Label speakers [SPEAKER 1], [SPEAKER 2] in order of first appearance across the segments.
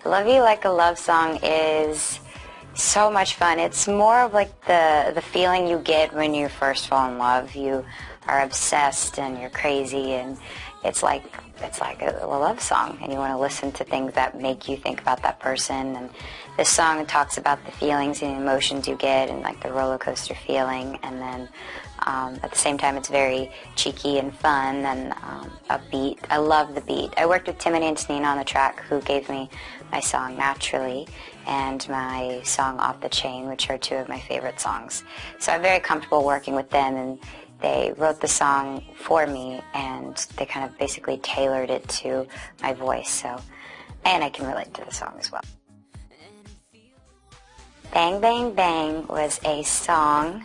[SPEAKER 1] Love You Like a Love Song is so much fun. It's more of like the feeling you get when you first fall in love. You are obsessed and you're crazy, and it's like a love song, and you want to listen to things that make you think about that person. And this song talks about the feelings and emotions you get and like the roller coaster feeling, and then at the same time it's very cheeky and fun and upbeat. I love the beat. I worked with Timothy and Selena on the track, who gave me my song Naturally and my song Off the Chain, which are two of my favorite songs. So I'm very comfortable working with them, and they wrote the song for me, and they kind of basically tailored it to my voice, so, and I can relate to the song as well. Bang Bang Bang was a song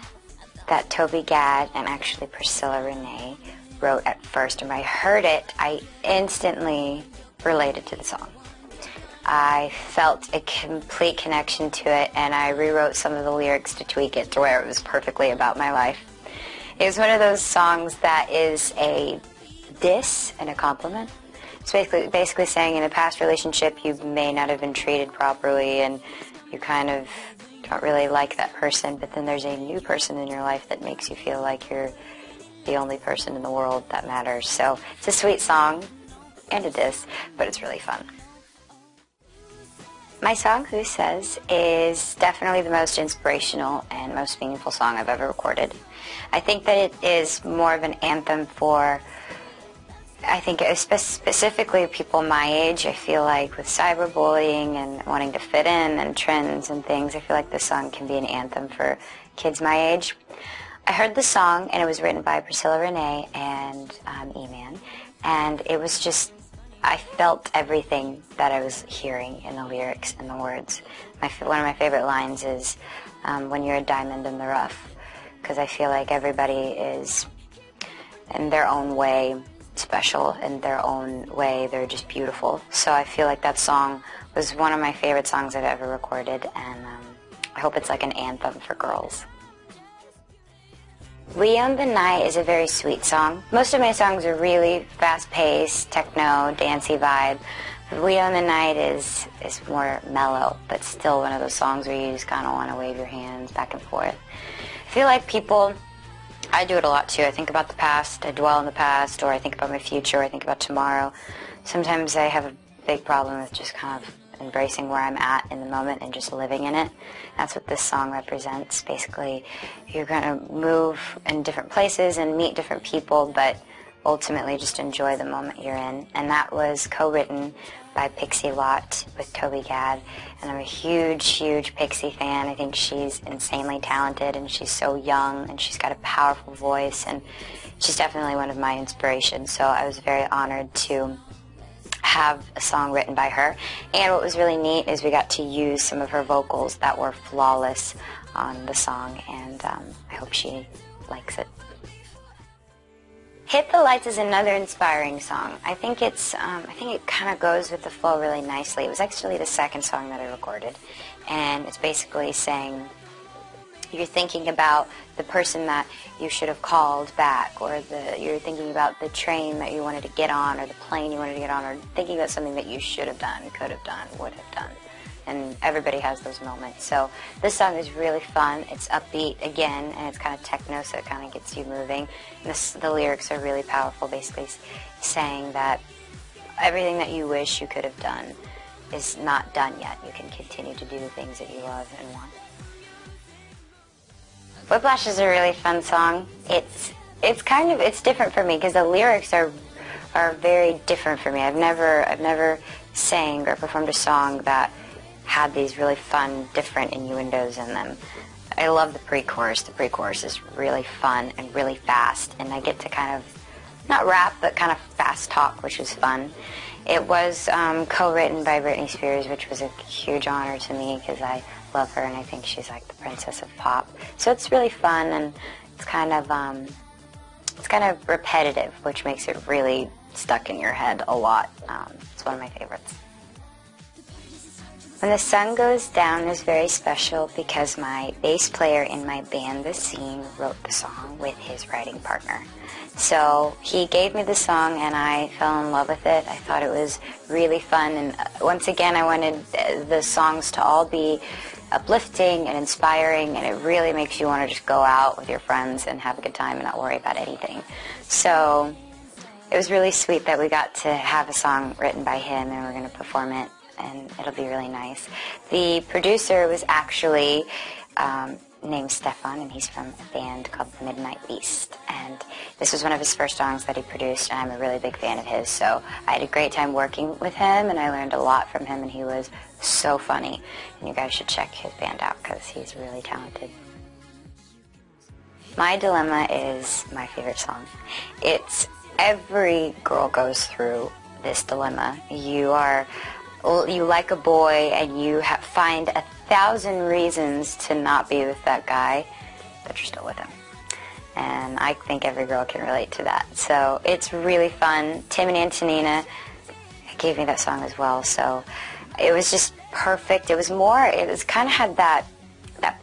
[SPEAKER 1] that Toby Gad and actually Priscilla Renee wrote at first, and when I heard it, I instantly related to the song. I felt a complete connection to it, and I rewrote some of the lyrics to tweak it to where it was perfectly about my life. It was one of those songs that is a diss and a compliment. It's basically saying in a past relationship you may not have been treated properly and you kind of don't really like that person, but then there's a new person in your life that makes you feel like you're the only person in the world that matters. So it's a sweet song and a diss, but it's really fun. My song, Who Says, is definitely the most inspirational and most meaningful song I've ever recorded. I think that it is more of an anthem for, I think specifically people my age. I feel like with cyberbullying and wanting to fit in and trends and things, I feel like this song can be an anthem for kids my age. I heard the song, and it was written by Priscilla Renee and E-Man, and it was just, I felt everything that I was hearing in the lyrics and the words. One of my favorite lines is, when you're a diamond in the rough, because I feel like everybody is, in their own way, special. In their own way, they're just beautiful. So I feel like that song was one of my favorite songs I've ever recorded, and I hope it's like an anthem for girls. We Own the Night is a very sweet song. Most of my songs are really fast-paced, techno, dancey vibe. We Own the Night is more mellow, but still one of those songs where you just kind of want to wave your hands back and forth. I feel like people, I do it a lot too. I think about the past, I dwell in the past, or I think about my future, or I think about tomorrow. Sometimes I have a big problem with just kind of embracing where I'm at in the moment and just living in it. That's what this song represents. Basically, you're going to move in different places and meet different people, but ultimately just enjoy the moment you're in. And that was co-written by Pixie Lott with Toby Gad, and I'm a huge, huge Pixie fan. I think she's insanely talented, and she's so young, and she's got a powerful voice, and she's definitely one of my inspirations. So I was very honored to have a song written by her. And what was really neat is we got to use some of her vocals that were flawless on the song, and I hope she likes it. Hit the Lights is another inspiring song. I think it kind of goes with the flow really nicely. It was actually the second song that I recorded, and it's basically saying you're thinking about the person that you should have called back, or you're thinking about the train that you wanted to get on, or the plane you wanted to get on, or thinking about something that you should have done, could have done, would have done. And everybody has those moments. So this song is really fun. It's upbeat again, and it's kind of techno, so it kind of gets you moving. And the lyrics are really powerful, basically saying that everything that you wish you could have done is not done yet. You can continue to do the things that you love and want. Whiplash is a really fun song. It's different for me because the lyrics are very different for me. I've never sang or performed a song that had these really fun, different innuendos in them. I love the pre-chorus. The pre-chorus is really fun and really fast, and I get to kind of, not rap, but kind of fast talk, which is fun. It was co-written by Britney Spears, which was a huge honor to me because I love her and I think she's like the princess of pop. So it's really fun, and it's kind of repetitive, which makes it really stuck in your head a lot. It's one of my favorites. When the Sun Goes Down is very special because my bass player in my band, The Scene, wrote the song with his writing partner. So he gave me the song and I fell in love with it. I thought it was really fun, and once again I wanted the songs to all be uplifting and inspiring, and it really makes you want to just go out with your friends and have a good time and not worry about anything. So it was really sweet that we got to have a song written by him and we're going to perform it, and it'll be really nice. The producer was actually named Stefan, and he's from a band called The Midnight Beast, and this was one of his first songs that he produced, and I'm a really big fan of his, so I had a great time working with him, and I learned a lot from him, and he was so funny, and you guys should check his band out because he's really talented. My Dilemma is my favorite song. Every girl goes through this dilemma. You like a boy and you find 1,000 reasons to not be with that guy, but you're still with him. And I think every girl can relate to that. So it's really fun. Tim and Antonina gave me that song as well, so it was just perfect. It was kind of had that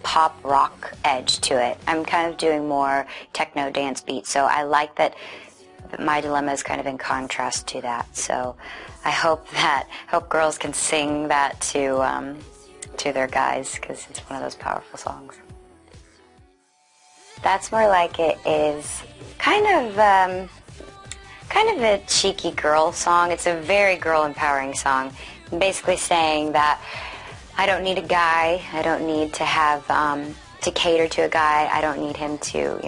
[SPEAKER 1] pop rock edge to it. I'm kind of doing more techno dance beats, so I like that My Dilemma is kind of in contrast to that. So I hope girls can sing that to their guys, because it's one of those powerful songs. That's More Like It is kind of a cheeky girl song. It's a very girl empowering song. I'm basically saying that I don't need a guy. I don't need to have to cater to a guy. I don't need him to,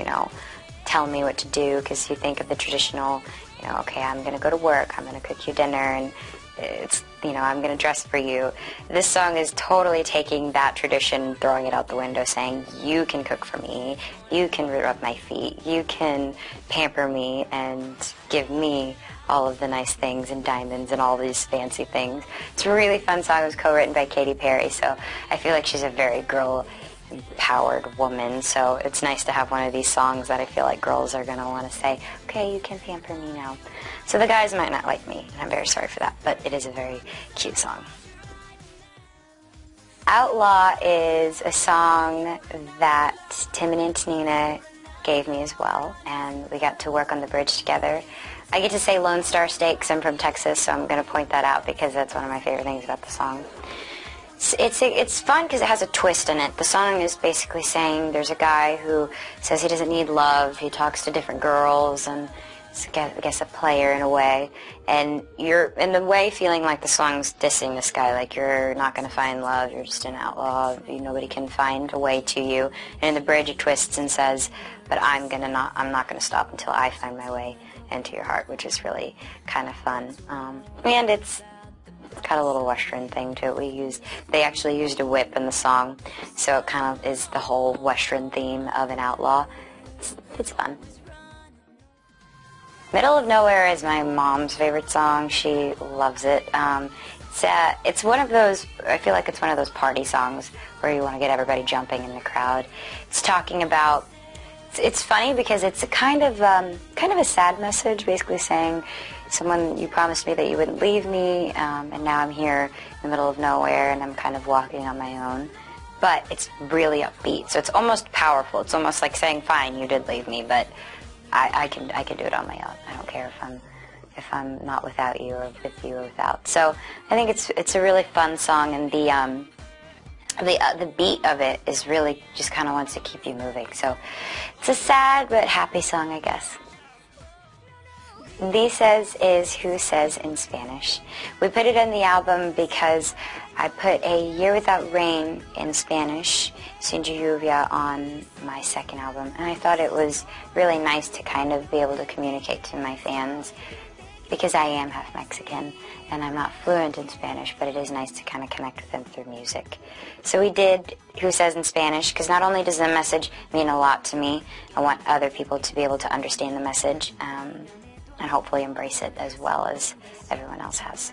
[SPEAKER 1] tell me what to do, because you think of the traditional, okay, I'm going to go to work, I'm going to cook you dinner, and it's, I'm going to dress for you. This song is totally taking that tradition, throwing it out the window, saying you can cook for me, you can rub my feet, you can pamper me and give me all of the nice things and diamonds and all these fancy things. It's a really fun song. It was co-written by Katy Perry, so I feel like she's a very girl-empowered woman, so it's nice to have one of these songs that I feel like girls are going to want to say, okay, you can pamper me now. So the guys might not like me, and I'm very sorry for that, but it is a very cute song. Outlaw is a song that Tim and Antonina gave me as well, and we got to work on the bridge together. I get to say Lone Star State because I'm from Texas, so I'm going to point that out because that's one of my favorite things about the song. It's fun because it has a twist in it. The song is basically saying there's a guy who says he doesn't need love. He talks to different girls and is, I guess, a player in a way. And you're, in a way, feeling like the song's dissing this guy, like you're not going to find love, you're just an outlaw, nobody can find a way to you. And in the bridge it twists and says, but I'm not going to stop until I find my way into your heart, which is really kind of fun. And it's got a little Western thing to it. They actually used a whip in the song, so it kind of is the whole Western theme of an outlaw. It's fun. Middle of Nowhere is my mom's favorite song. She loves it. It's one of those, I feel like it's one of those party songs where you want to get everybody jumping in the crowd. It's talking about, it's funny because it's a kind of a sad message, basically saying, you promised me that you wouldn't leave me, and now I'm here in the middle of nowhere, and I'm kind of walking on my own. But it's really upbeat, so it's almost powerful. It's almost like saying, fine, you did leave me, but I can do it on my own. I don't care if I'm not without you or with you or without. So I think it's a really fun song, and the beat of it is really just kind of wants to keep you moving. So it's a sad but happy song, I guess. Dices is Who Says in Spanish. We put it in the album because I put A Year Without Rain in Spanish, Sin Lluvia, on my second album, and I thought it was really nice to kind of be able to communicate to my fans, because I am half Mexican and I'm not fluent in Spanish, but it is nice to kind of connect with them through music. So we did Who Says in Spanish, because not only does the message mean a lot to me, I want other people to be able to understand the message and hopefully embrace it as well as everyone else has.